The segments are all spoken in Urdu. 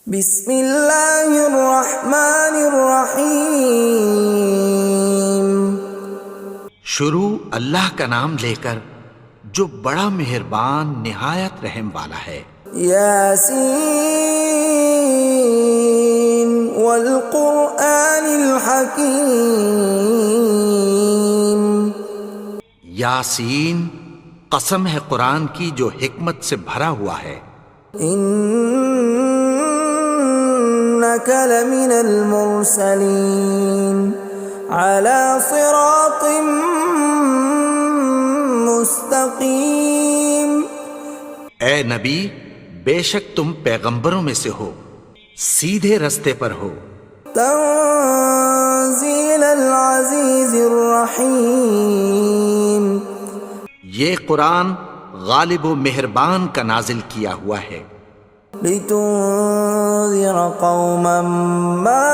بسم اللہ الرحمن الرحیم۔ شروع اللہ کا نام لے کر جو بڑا مہربان نہایت رحم والا ہے۔ یاسین والقرآن الحکیم۔ یاسین، قسم ہے قرآن کی جو حکمت سے بھرا ہوا ہے۔ انک لمن المرسلین علی صراط مستقیم۔ اے نبی، بے شک تم پیغمبروں میں سے ہو، سیدھے رستے پر ہو۔ تنزیل العزیز الرحیم۔ یہ قرآن غالب و مہربان کا نازل کیا ہوا ہے۔ لتنذر قوما ما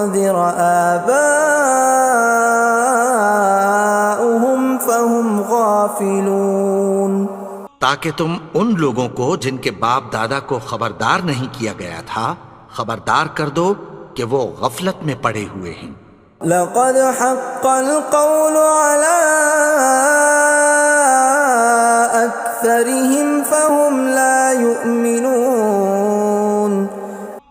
انذر آباؤهم فهم غافلون۔ تاکہ تم ان لوگوں کو جن کے باپ دادا کو خبردار نہیں کیا گیا تھا خبردار کر دو کہ وہ غفلت میں پڑے ہوئے ہیں۔ لقد حق القول على أكثرهم فهم لا يؤمنون۔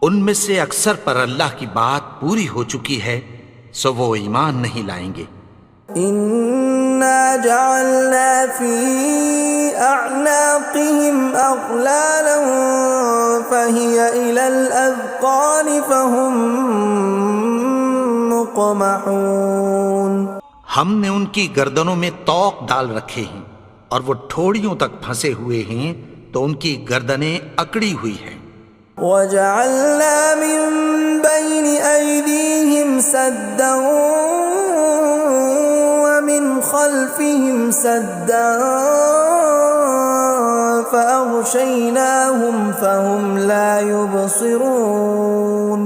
ان میں سے اکثر پر اللہ کی بات پوری ہو چکی ہے سو وہ ایمان نہیں لائیں گے۔ إنا جعلنا في أعناقهم أغلالا فهي إلى الأذقان فهم مقمحون۔ ہم نے ان کی گردنوں میں طوق ڈال رکھے ہیں اور وہ ٹھوڑیوں تک پھنسے ہوئے ہیں تو ان کی گردنیں اکڑی ہوئی ہیں۔ وَجَعَلْنَا مِن بَيْنِ أَيْدِيهِمْ سَدًّا وَمِنْ خَلْفِهِمْ سَدًّا فَأَغْشَيْنَاهُمْ فَهُمْ لَا يُبْصِرُونَ۔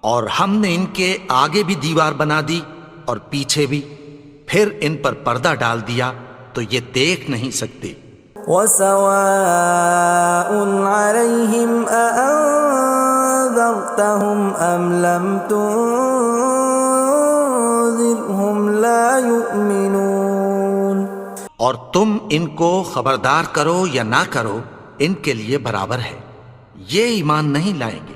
اور ہم نے ان کے آگے بھی دیوار بنا دی اور پیچھے بھی، پھر ان پر پردہ ڈال دیا تو یہ دیکھ نہیں سکتے۔ وَسَوَاءٌ عَلَيْهِمْ أَأَنذَرْتَهُمْ أَمْ لَمْ تُنذِرْهُمْ لَا يُؤْمِنُونَ۔ اور تم ان کو خبردار کرو یا نہ کرو ان کے لیے برابر ہے، یہ ایمان نہیں لائیں گے۔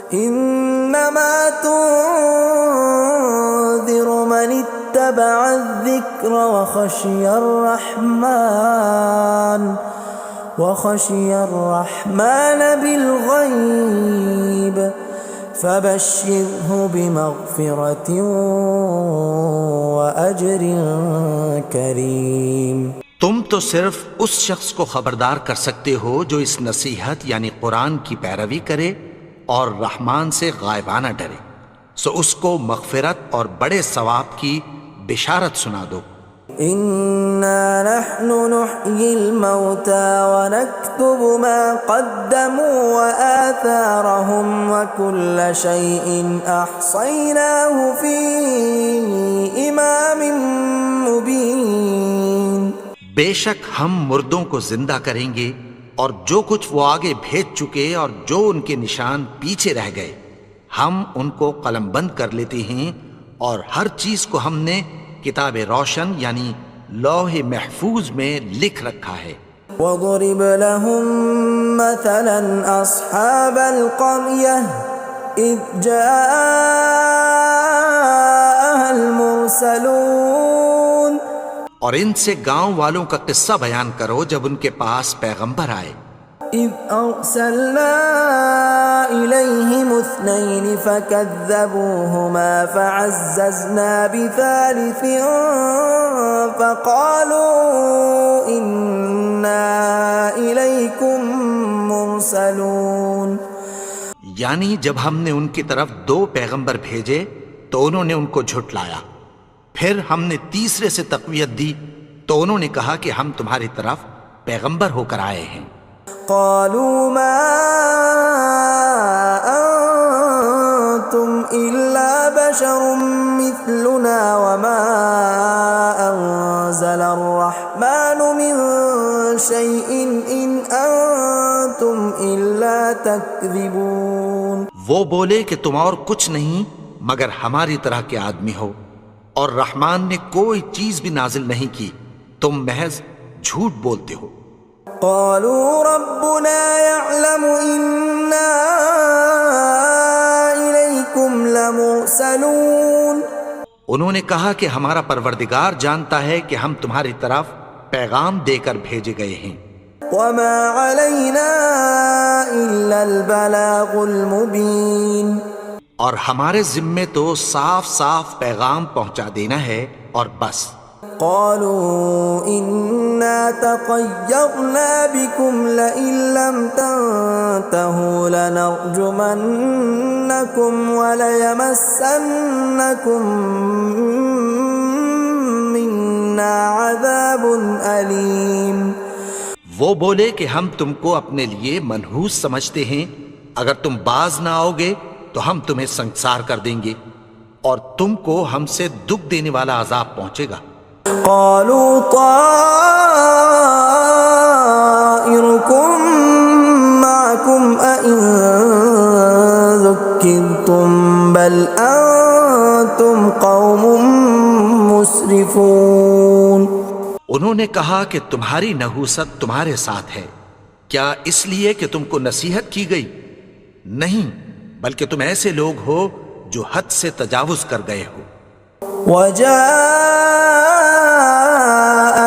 انما تنذر من اتبع الذکر وخشی الرحمن بالغیب فبشرہ بمغفرۃ واجر کریم۔ تم تو صرف اس شخص کو خبردار کر سکتے ہو جو اس نصیحت یعنی قرآن کی پیروی کرے اور رحمان سے غائبانہ ڈرے، سو اس کو مغفرت اور بڑے ثواب کی بشارت سنا دو۔ اِنَّا نَحْنُ نُحْيِي الْمَوْتَى وَنَكْتُبُ مَا قَدَّمُوا وَآثَارَهُمْ وَكُلَّ شَيْءٍ أَحْصَيْنَاهُ فِي إِمَامٍ مُبِينٍ۔ بے شک ہم مردوں کو زندہ کریں گے اور جو کچھ وہ آگے بھیج چکے اور جو ان کے نشان پیچھے رہ گئے ہم ان کو قلم بند کر لیتے ہیں، اور ہر چیز کو ہم نے کتاب روشن یعنی لوح محفوظ میں لکھ رکھا ہے۔ وَضُرِبْ لَهُم مَّثَلًا أَصْحَابَ الْقَرْيَةِ إِذْ جَاءَهَا الْمُرْسَلُونَ۔ اور ان سے گاؤں والوں کا قصہ بیان کرو جب ان کے پاس پیغمبر آئے۔ إِذْ أَرْسَلْنَا إِلَيْهِمُ اثْنَيْنِ فَكَذَّبُوهُمَا فَعَزَّزْنَا بِثَالِثٍ فَقَالُوا إِنَّا إِلَيْكُمْ مُرْسَلُونَ۔ یعنی جب ہم نے ان کی طرف دو پیغمبر بھیجے تو انہوں نے ان کو جھٹلایا، پھر ہم نے تیسرے سے تقویت دی تو انہوں نے کہا کہ ہم تمہاری طرف پیغمبر ہو کر آئے ہیں۔ قالوا ما انتم الا بشر مثلنا وما انزل الرحمن من شيء إن أنتم إلا تكذبون. وہ بولے کہ تم اور کچھ نہیں مگر ہماری طرح کے آدمی ہو، اور رحمان نے کوئی چیز بھی نازل نہیں کی، تم محض جھوٹ بولتے ہو. قالوا ربنا يعلم إنا إليكم لمرسلون. انہوں نے کہا کہ ہمارا پروردگار جانتا ہے کہ ہم تمہاری طرف پیغام دے کر بھیجے گئے ہیں. وما علينا إلا البلاغ المبين. اور ہمارے ذمے تو صاف صاف پیغام پہنچا دینا ہے اور بس. قالوا إنا تطيرنا بكم لئن لم تنتهوا لنرجمنكم وليمسنكم منا عذاب أليم. وہ بولے کہ ہم تم کو اپنے لیے منحوس سمجھتے ہیں، اگر تم باز نہ آؤ گے تو ہم تمہیں سنسار کر دیں گے اور تم کو ہم سے دکھ دینے والا عذاب پہنچے گا. قالوا طائركم معكم أئن ذكرتم بل أنتم قوم مسرفون. انہوں نے کہا کہ تمہاری نحوست تمہارے ساتھ ہے، کیا اس لیے کہ تم کو نصیحت کی گئی؟ نہیں، بلکہ تم ایسے لوگ ہو جو حد سے تجاوز کر گئے ہو. وجاء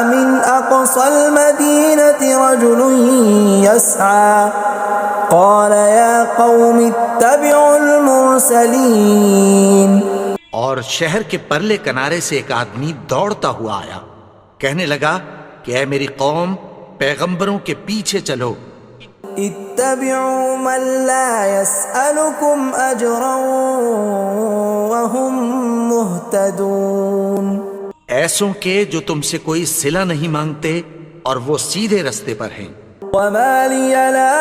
من أقصى المدينة رجل يسعى قال يا قوم اتبعوا المرسلين. اور شہر کے پرلے کنارے سے ایک آدمی دوڑتا ہوا آیا، کہنے لگا کہ اے میری قوم، پیغمبروں کے پیچھے چلو. اتبعوا من لا يسألكم أجرا وهم مهتدون. ایسوں کے جو تم سے کوئی صلہ نہیں مانگتے اور وہ سیدھے رستے پر ہیں. وما لي لا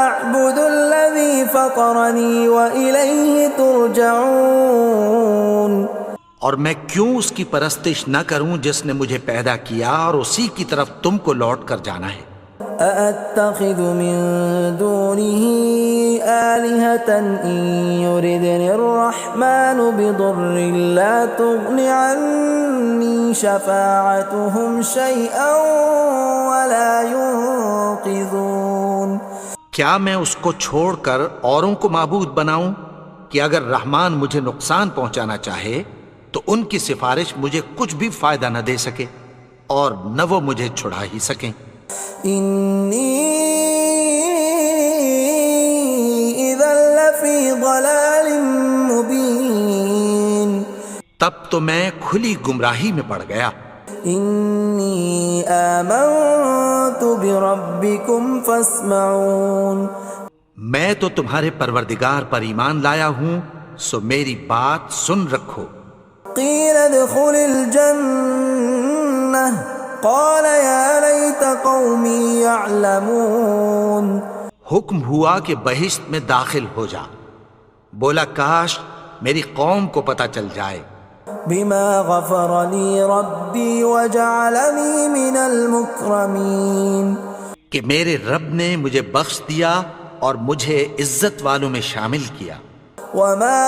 أعبد الذي فطرني وإليه ترجعون. اور میں کیوں اس کی پرستش نہ کروں جس نے مجھے پیدا کیا اور اسی کی طرف تم کو لوٹ کر جانا ہے. أأتخذ من دونه آلهة إن يردني الرحمن بضر لا تغن عني شفاعتهم شيئا ولا ينقذون. کیا میں اس کو چھوڑ کر اوروں کو معبود بناؤں کہ اگر رحمان مجھے نقصان پہنچانا چاہے تو ان کی سفارش مجھے کچھ بھی فائدہ نہ دے سکے اور نہ وہ مجھے چھڑا ہی سکیں. إني إذا لفي ضلال مبين. تب تو میں کھلی گمراہی میں پڑ گیا. إني آمنت بربكم فاسمعون. میں تو تمہارے پروردگار پر ایمان لایا ہوں، سو میری بات سن رکھو. قيل ادخل الجنة قال يا ليت قومي يعلمون. حکم ہوا کہ بہشت میں داخل ہو جا. بولا کاش میری قوم کو پتہ چل جائے. بما غفر لي ربي وجعلني من المكرمين. کہ میرے رب نے مجھے بخش دیا اور مجھے عزت والوں میں شامل کیا. وما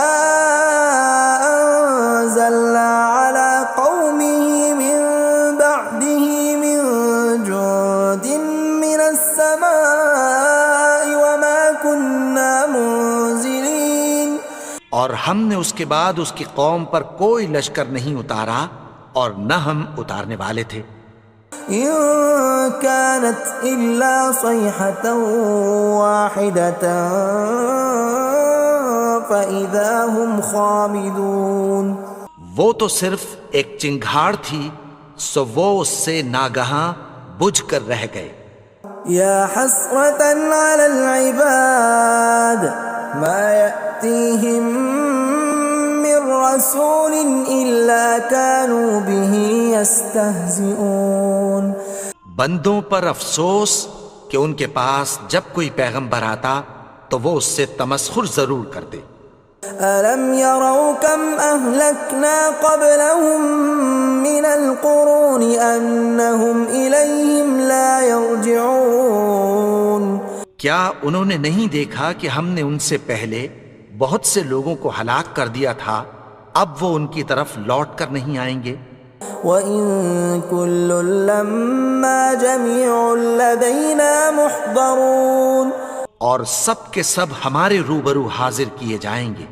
أنزلنا على قومه من بعده من جند من السماء وما كنا منزلين. اور ہم نے اس کے بعد اس کی قوم پر کوئی لشکر نہیں اتارا اور نہ ہم اتارنے والے تھے. إن كانت إلا صيحة واحدة فإذا هم خامدون. وہ تو صرف ایک چنگھاڑ تھی، سو وہ اس سے ناگہاں بجھ کر رہ گئے. يا حسرة على العباد ما يأتيهم من رسول إلا كانوا به يستهزئون. بندوں پر افسوس کہ ان کے پاس جب کوئی پیغمبر آتا تو وہ اس سے تمسخر ضرور کرتے. ألم يروا كم أهلكنا قبلهم من القرون أنهم إليهم لا يرجعون کیا انہوں نے نہیں دیکھا کہ ہم نے ان سے پہلے بہت سے لوگوں کو ہلاک کر دیا تھا، اب وہ ان کی طرف لوٹ کر نہیں آئیں گے؟ وَإِن كُلٌّ لَّمَّا جَمِيعٌ لَّدَيْنَا مُحْضَرُونَ اور سب کے سب ہمارے روبرو حاضر کیے جائیں گے۔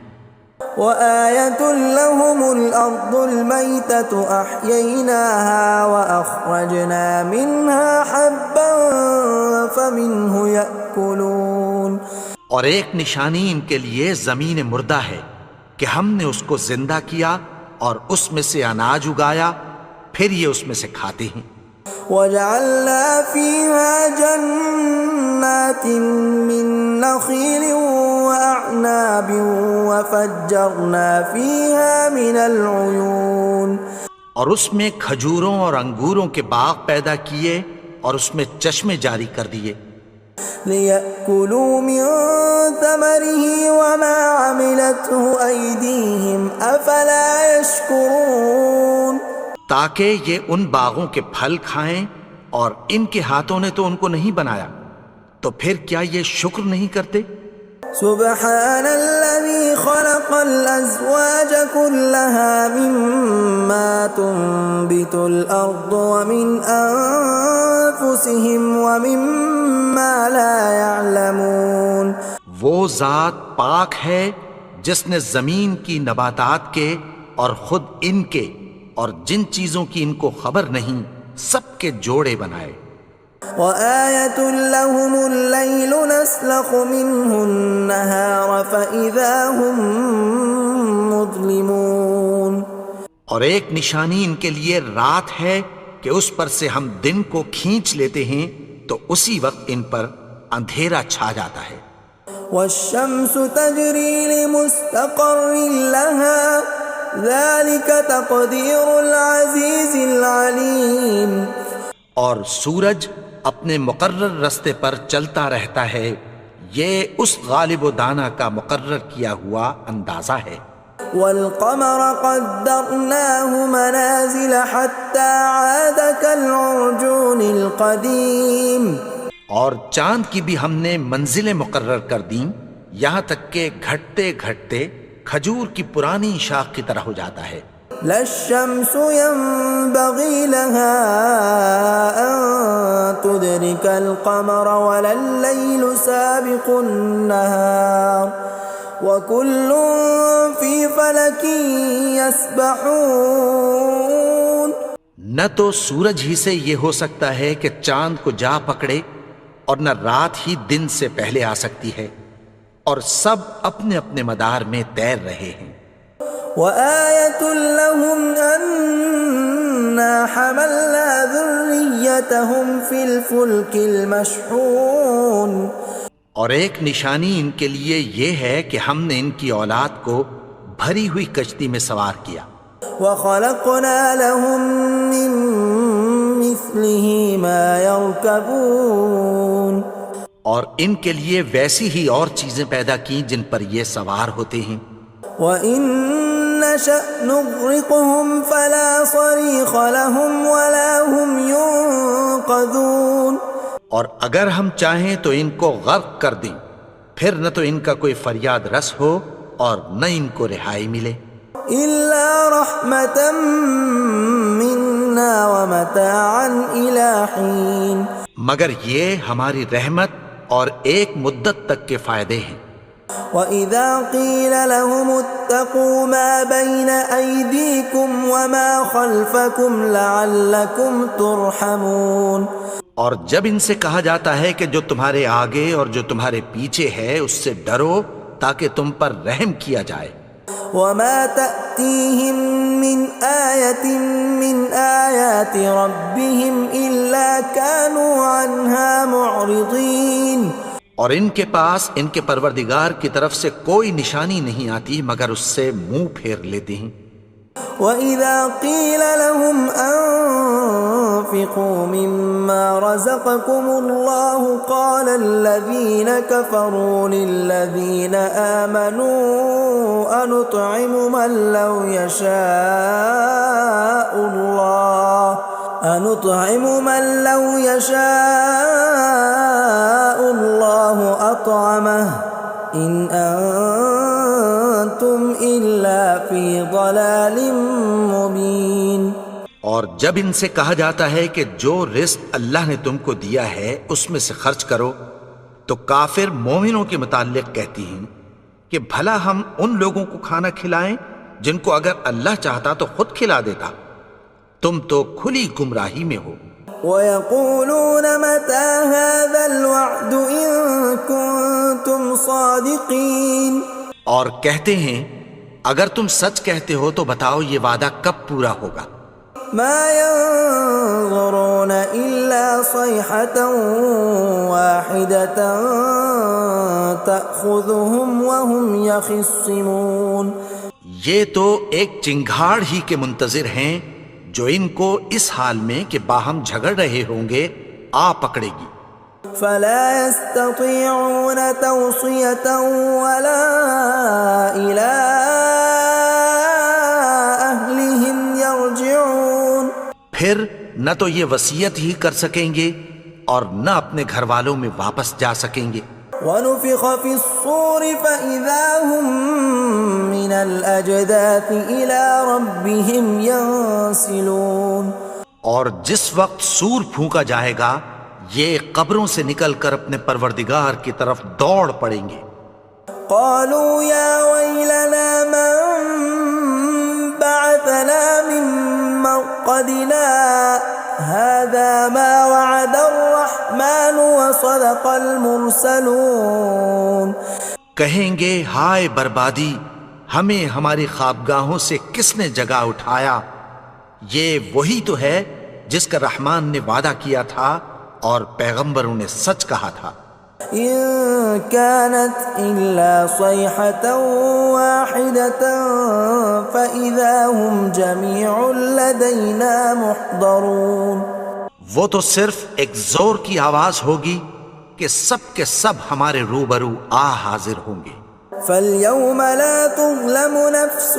وَآيَةٌ لَّهُمُ الْأَرْضُ الْمَيْتَةُ أَحْيَيْنَاهَا وَأَخْرَجْنَا مِنْهَا حَبًّا فَمِنْهُ يَأْكُلُونَ اور ایک نشانی ان کے لیے زمین مردہ ہے کہ ہم نے اس کو زندہ کیا اور اس میں سے اناج اگایا، پھر یہ اس میں سے کھاتے ہیں۔ وَجَعَلْنَا فِيهَا جَنَّاتٍ مِّن نَّخِيلٍ وَأَعْنَابٍ وَفَجَّرْنَا فِيهَا مِنَ الْعُيُونِ اور اس میں کھجوروں اور انگوروں کے باغ پیدا کیے اور اس میں چشمے جاری کر دیے، لِيَأْكُلُوا مِن ثَمَرِهِ وَمَا عَمِلَتْهُ أَيْدِيهِمْ أَفَلَا يَشْكُرُونَ تاکہ یہ ان باغوں کے پھل کھائیں، اور ان کے ہاتھوں نے تو ان کو نہیں بنایا، تو پھر کیا یہ شکر نہیں کرتے؟ سبحان الذي خلق الأزواج كلها مما تنبت الأرض ومن أنفسهم ومما لا يعلمون وہ ذات پاک ہے جس نے زمین کی نباتات کے اور خود ان کے اور جن چیزوں کی ان کو خبر نہیں سب کے جوڑے بنائے۔ وَآيَةٌ لَّهُمُ اللَّيْلُ نَسْلَخُ مِنْهُ النَّهَارَ فَإِذَا هُم مُظْلِمُونَ اور ایک نشانی ان کے لیے رات ہے کہ اس پر سے ہم دن کو کھینچ لیتے ہیں تو اسی وقت ان پر اندھیرا چھا جاتا ہے۔ وَالشَّمْسُ تَجْرِي لِمُسْتَقَرٍّ لَّهَا ذَلِكَ تَقْدِيرُ الْعَزِيزِ الْعَلِيمِ اور سورج اپنے مقرر رستے پر چلتا رہتا ہے، یہ اس غالب و دانا کا مقرر کیا ہوا اندازہ ہے۔ وَالْقَمَرَ قَدَّرْنَاهُ مَنَازِلَ حَتَّى عَادَ كَالْعُرْجُونِ الْقَدِيمِ اور چاند کی بھی ہم نے منزلیں مقرر کر دیں، یہاں تک کہ گھٹتے گھٹتے کھجور کی پرانی شاخ کی طرح ہو جاتا ہے۔ لا الشمس ينبغي لها أن تدرك القمر ولا الليل سابق النهار وكل في فلك يسبحون نہ تو سورج ہی سے یہ ہو سکتا ہے کہ چاند کو جا پکڑے، اور نہ رات ہی دن سے پہلے آ سکتی ہے، اور سب اپنے اپنے مدار میں تیر رہے ہیں۔ وَآيَةٌ لَّهُمْ أَنَّا حَمَلْنَا ذُرِّيَّتَهُمْ فِي الْفُلْكِ الْمَشْحُونِ اور ایک نشانی ان کے لیے یہ ہے کہ ہم نے ان کی اولاد کو بھری ہوئی کشتی میں سوار کیا۔ وَخَلَقْنَا لَهُم مِّن مِّثْلِهِ مَا يَرْكَبُونَ اور ان کے لیے ویسی ہی اور چیزیں پیدا کی جن پر یہ سوار ہوتے ہیں۔ وَإِن نَّشَأْ نُغْرِقْهُمْ فَلَا صَرِيخَ لَهُمْ وَلَا هُمْ يُنقَذُونَ اور اگر ہم چاہیں تو ان کو غرق کر دیں، پھر نہ تو ان کا کوئی فریاد رس ہو اور نہ ان کو رہائی ملے۔ إِلَّا رَحْمَةً مِّنَّا وَمَتَاعًا إِلَىٰ حِينٍ مگر یہ ہماری رحمت اور ایک مدت تک کے فائدے ہیں۔ وَإِذَا قِيلَ لَهُمُ اتَّقُوا مَا بَيْنَ أَيْدِيكُمْ وَمَا خَلْفَكُمْ لَعَلَّكُمْ تُرْحَمُونَ اور جب ان سے کہا جاتا ہے کہ جو تمہارے آگے اور جو تمہارے پیچھے ہے اس سے ڈرو تاکہ تم پر رحم کیا جائے۔ وَمَا تَأْتِيهِم مِّنْ آيَةٍ مِّنْ آيَاتِ رَبِّهِمْ إِلَّا كَانُوا عَنْهَا مُعْرِضِينَ اور ان کے پاس ان کے پروردگار کی طرف سے کوئی نشانی نہیں آتی مگر اس سے منہ پھیر لیتے ہیں۔ وَإِذَا قِيلَ لَهُمْ وأنفقوا مما رزقكم الله قال الذين كفروا للذين آمنوا أنطعم من لو يشاء الله أطعمه إن أنتم إلا في ضلال مبين۔ اور جب ان سے کہا جاتا ہے کہ جو رزق اللہ نے تم کو دیا ہے اس میں سے خرچ کرو، تو کافر مومنوں کے متعلق کہتی ہیں کہ بھلا ہم ان لوگوں کو کھانا کھلائیں جن کو اگر اللہ چاہتا تو خود کھلا دیتا، تم تو کھلی گمراہی میں ہو۔ وَيَقُولُونَ مَتَى هَذَا الْوَعْدُ إِن كُنتُمْ صَادِقِينَ، اور کہتے ہیں اگر تم سچ کہتے ہو تو بتاؤ یہ وعدہ کب پورا ہوگا۔ مَا يَنظُرُونَ إِلَّا صَيْحَةً وَاحِدَةً تَأْخُذُهُمْ وَهُمْ يَخِصِّمُونَ، یہ تو ایک چنگھاڑ ہی کے منتظر ہیں جو ان کو اس حال میں کہ باہم جھگڑ رہے ہوں گے آ پکڑے گی۔ فَلَا يَسْتَطِيعُونَ تَوْصِيَةً وَلَا إِلَىٰ أَهْلِهِمْ يَرْجِعُونَ، پھر نہ تو یہ وصیت ہی کر سکیں گے اور نہ اپنے گھر والوں میں واپس جا سکیں گے۔ وَنُفِخَ فِي الصُّورِ فَإِذَا هُم مِّنَ الْأَجْدَاثِ إِلَىٰ رَبِّهِمْ يَنسِلُونَ، اور جس وقت سور پھونکا جائے گا یہ قبروں سے نکل کر اپنے پروردگار کی طرف دوڑ پڑیں گے۔ قالوا يا ويلنا من بعثنا من مرقدنا هذا ما وعد الرحمن وصدق المرسلون، کہیں گے ہائے بربادی، ہمیں ہماری خوابگاہوں سے کس نے جگا اٹھایا، یہ وہی تو ہے جس کا رحمان نے وعدہ کیا تھا اور پیغمبروں نے سچ کہا تھا۔ إن كانت إلا صيحة واحدة فإذا هم جميع لدينا محضرون، وہ تو صرف ایک زور کی آواز ہوگی کہ سب کے سب ہمارے روبرو آ حاضر ہوں گے۔ فَالْيَوْمَ لَا تُظْلَمُ نَفْسٌ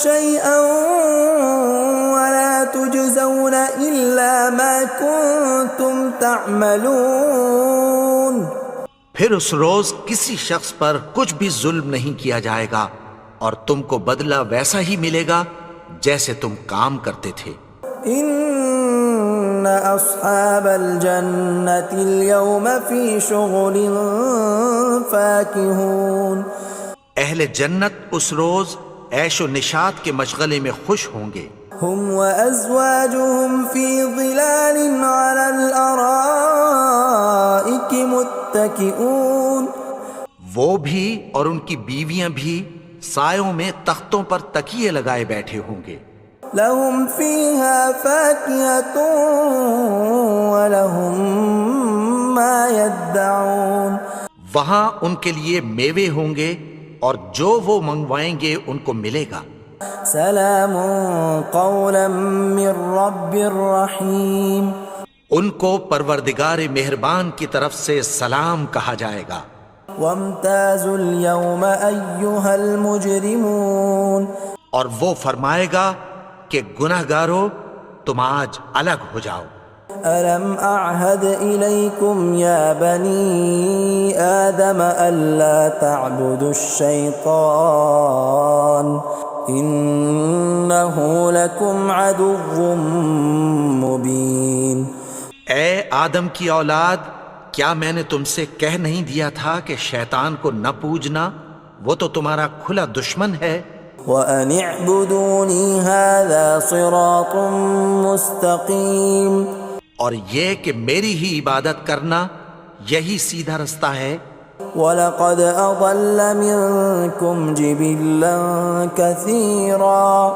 شَيْئًا وَلَا تُجْزَوْنَ إِلَّا مَا كُنتُمْ تَعْمَلُونَ، پھر اس روز کسی شخص پر کچھ بھی ظلم نہیں کیا جائے گا اور تم کو بدلہ ویسا ہی ملے گا جیسے تم کام کرتے تھے۔ إِنَّ أَصْحَابَ الْجَنَّةِ الْيَوْمَ فِي شُغُلٍ فَاكِهُونَ، اہل جنت اس روز عیش و نشاط کے مشغلے میں خوش ہوں گے۔ هُمْ وَأَزْوَاجُهُمْ فِي ظِلَالٍ عَلَى الْأَرَائِكِ مُتَّكِئُونَ، وہ بھی اور ان کی بیویاں بھی سایوں میں تختوں پر تکیے لگائے بیٹھے ہوں گے۔ لَهُمْ فِيهَا فَاكِهَةٌ وَلَهُمْ مَا يَدَّعُونَ، وہاں ان کے لیے میوے ہوں گے اور جو وہ منگوائیں گے ان کو ملے گا۔ سلام قولا من رب الرحیم، ان کو پروردگار مہربان کی طرف سے سلام کہا جائے گا۔ وامتازوا اليوم ایھا المجرمون، اور وہ فرمائے گا کہ گنہگارو تم آج الگ ہو جاؤ۔ ألم أعهد إليكم يا بني آدم ألا تعبدوا الشيطان إنه لكم عدو مبين۔ اے آدم کی اولاد، کیا میں نے تم سے کہہ نہیں دیا تھا کہ شیطان کو نہ پوجنا، وہ تو تمہارا کھلا دشمن ہے۔ وَأَنِ اعْبُدُونِي هَذَا صِرَاطٌ مُسْتَقِيمٌ، اور یہ کہ میری ہی عبادت کرنا یہی سیدھا رستہ ہے۔ وَلَقَدْ أَضَلَّ مِنْكُمْ جِبِلًّا كَثِيرًا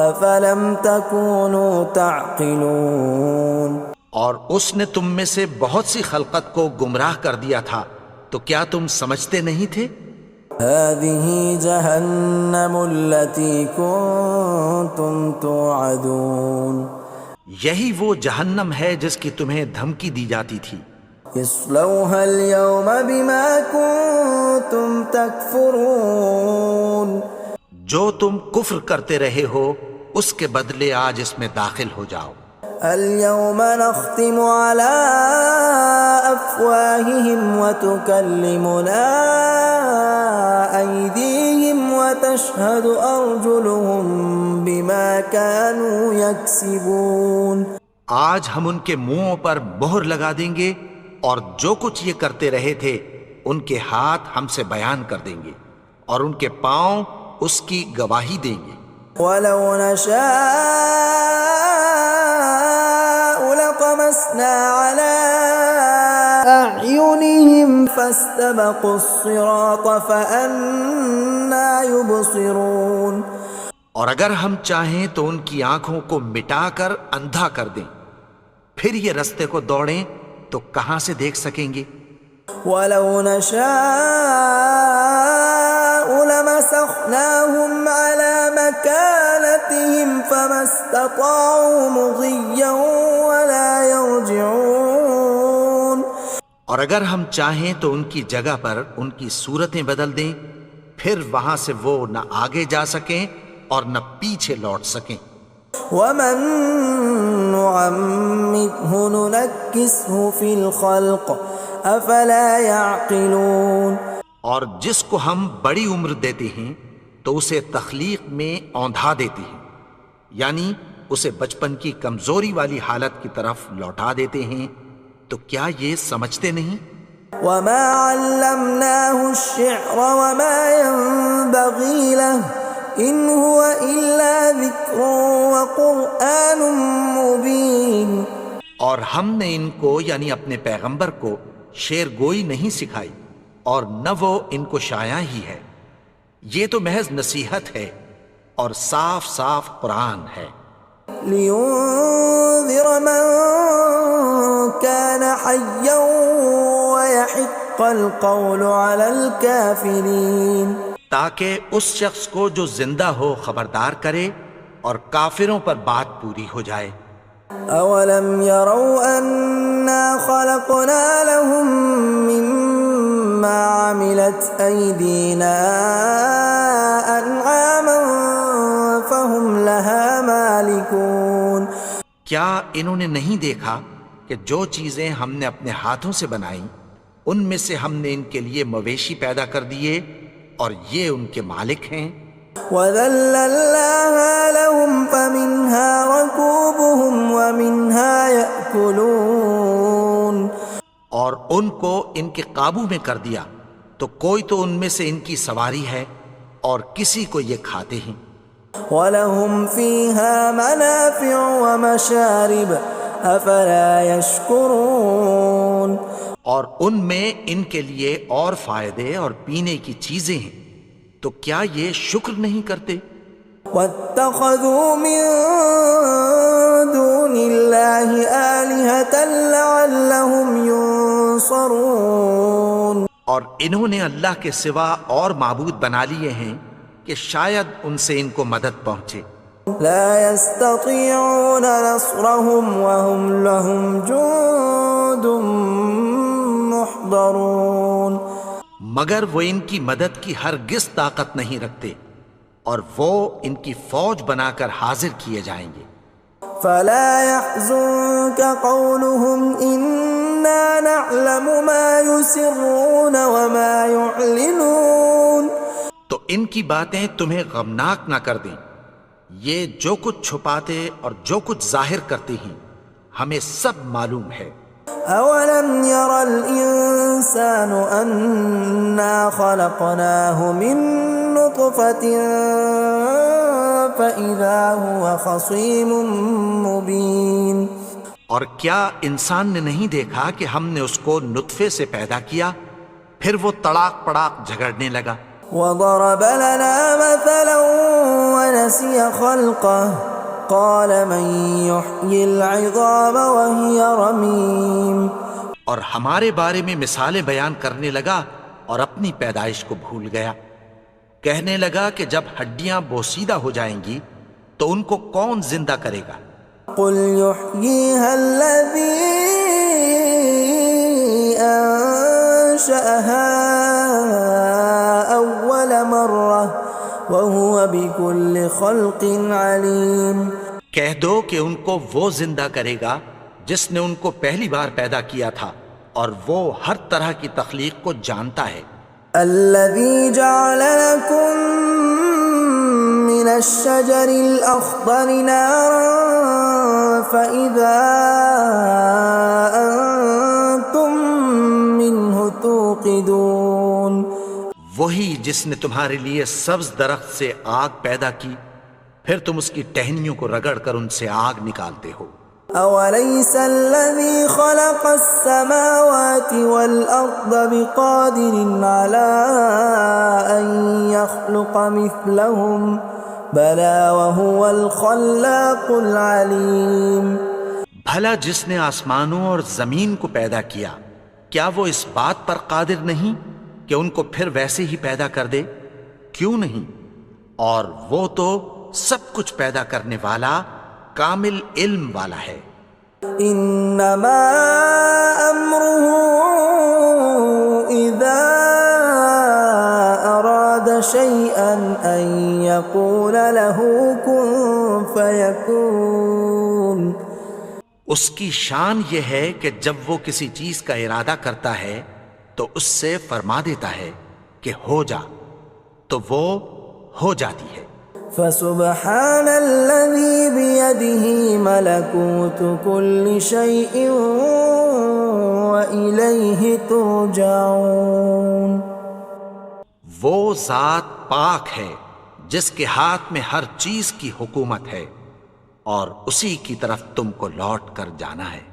أَفَلَمْ تَكُونُوا تَعْقِلُونَ، اور اس نے تم میں سے بہت سی خلقت کو گمراہ کر دیا تھا، تو کیا تم سمجھتے نہیں تھے؟ هَذِهِ جَهَنَّمُ الَّتِي كُنْتُمْ تُوعَدُونَ، یہی وہ جہنم ہے جس کی تمہیں دھمکی دی جاتی تھی. اصلوها اليوم بما كنتم تكفرون. جو تم کفر کرتے رہے ہو اس کے بدلے آج اس میں داخل ہو جاؤ. اليوم نختم على أفواههم وتكلمنا أيديهم وتشهد أرجلهم بما كانوا يكسبون. آج ہم ان کے منہوں پر مہر لگا دیں گے اور جو کچھ یہ کرتے رہے تھے ان کے ہاتھ ہم سے بیان کر دیں گے اور ان کے پاؤں اس کی گواہی دیں گے. ولو نشاء لطمسنا على أعينهم فاستبقوا الصراط فأنى يبصرون. اور اگر ہم چاہیں تو ان کی آنکھوں کو مٹا کر اندھا کر دیں، پھر یہ رستے کو دوڑیں تو کہاں سے دیکھ سکیں گے. ولو نشاء لمسخناهم على مكانتهم فما استطاعوا مضيا ولا يرجعون. اور اگر ہم چاہیں تو ان کی جگہ پر ان کی صورتیں بدل دیں، پھر وہاں سے وہ نہ آگے جا سکیں اور نہ پیچھے لوٹ سکیں. ومن نعمره ننكسه في الخلق افلا يعقلون. اور جس کو ہم بڑی عمر دیتے ہیں تو اسے تخلیق میں اوندھا دیتے ہیں، یعنی اسے بچپن کی کمزوری والی حالت کی طرف لوٹا دیتے ہیں. تو کیا یہ سمجھتے نہیں؟ وما علمناه الشعر وما ينبغي له ان هو الا ذکر وقرآن مبین. اور ہم نے ان کو یعنی اپنے پیغمبر کو شعر گوئی نہیں سکھائی اور نہ وہ ان کو شایع ہی ہے، یہ تو محض نصیحت ہے اور صاف صاف قرآن ہے. لینذر من كان حیا ويحق القول على الكافرین. تاکہ اس شخص کو جو زندہ ہو خبردار کرے اور کافروں پر بات پوری ہو جائے. اولم يروا انا خلقنا لهم مما عملت ايدينا انعاما فهم لها مالكون. کیا انہوں نے نہیں دیکھا کہ جو چیزیں ہم نے اپنے ہاتھوں سے بنائیں ان میں سے ہم نے ان کے لیے مویشی پیدا کر دیے اور یہ ان کے مالک ہیں. وَذَلَّلْنَاهَا لَهُمْ فَمِنْهَا رَكُوبُهُمْ وَمِنْهَا يَأْكُلُونَ. اور ان کو ان کے قابو میں کر دیا تو کوئی تو ان میں سے ان کی سواری ہے اور کسی کو یہ کھاتے ہیں. وَلَهُمْ فِيهَا مَنَافِعُ وَمَشَارِبُ أَفَلَا يَشْكُرُونَ. اور ان میں ان کے لیے اور فائدے اور پینے کی چیزیں ہیں، تو کیا یہ شکر نہیں کرتے؟ وَاتَّخَذُوا مِن دُونِ اللَّهِ آلِهَةً لَعَلَّهُمْ يُنصَرُونَ. اور انہوں نے اللہ کے سوا اور معبود بنا لیے ہیں کہ شاید ان سے ان کو مدد پہنچے. لا يستطيعون نصرهم وهم لهم جند محضرون. مگر وہ ان کی مدد کی ہرگز طاقت نہیں رکھتے اور وہ ان کی فوج بنا کر حاضر کیے جائیں گے. فلا يحزنك قولهم إنا نعلم ما يسرون وما يعلنون. تو ان کی باتیں تمہیں غمناک نہ کر دیں، یہ جو کچھ چھپاتے اور جو کچھ ظاہر کرتے ہیں ہمیں سب معلوم ہے. اولم ير الانسان انا خلقناه من نطفة فاذا هو خصيم مبين. اور کیا انسان نے نہیں دیکھا کہ ہم نے اس کو نطفے سے پیدا کیا پھر وہ تڑاک پڑاک جھگڑنے لگا. وضرب لنا مثلا ونسي خلقه قال من يحيي العظام وهي رميم. اور ہمارے بارے میں مثالیں بیان کرنے لگا اور اپنی پیدائش کو بھول گیا. کہنے لگا کہ جب ہڈیاں بوسیدہ ہو جائیں گی تو ان کو کون زندہ کرے گا قل يحييها الذي أنشأها أول مرة وهو بكل خلق عليم۔ کہہ دو کہ ان کو وہ زندہ کرے گا جس نے ان کو پہلی بار پیدا کیا تھا، اور وہ ہر طرح کی تخلیق کو جانتا ہے۔ الذي جعل لكم من الشجر الأخضر نارا فإذا أنتم منه توقدون، وہی جس نے تمہارے لیے سبز درخت سے آگ پیدا کی، پھر تم اس کی ٹہنیوں کو رگڑ کر ان سے آگ نکالتے ہو۔ أوليس الذي خلق السماوات والأرض بقادر على أن يخلق مثلهم بلى وهو الخلاق العليم۔ بھلا جس نے آسمانوں اور زمین کو پیدا کیا، کیا وہ اس بات پر قادر نہیں کہ ان کو پھر ویسے ہی پیدا کر دے؟ کیوں نہیں؟ اور وہ تو سب کچھ پیدا کرنے والا، کامل علم والا ہے۔ انما امره اذا اراد شيئا ان يقول له كن فيكون۔ اس کی شان یہ ہے کہ جب وہ کسی چیز کا ارادہ کرتا ہے تو اس سے فرما دیتا ہے کہ ہو جا، تو وہ ہو جاتی ہے۔ فسبحان الذي بيده ملكوت كل شيء وإليه ترجعون۔ وہ ذات پاک ہے جس کے ہاتھ میں ہر چیز کی حکومت ہے، اور اسی کی طرف تم کو لوٹ کر جانا ہے۔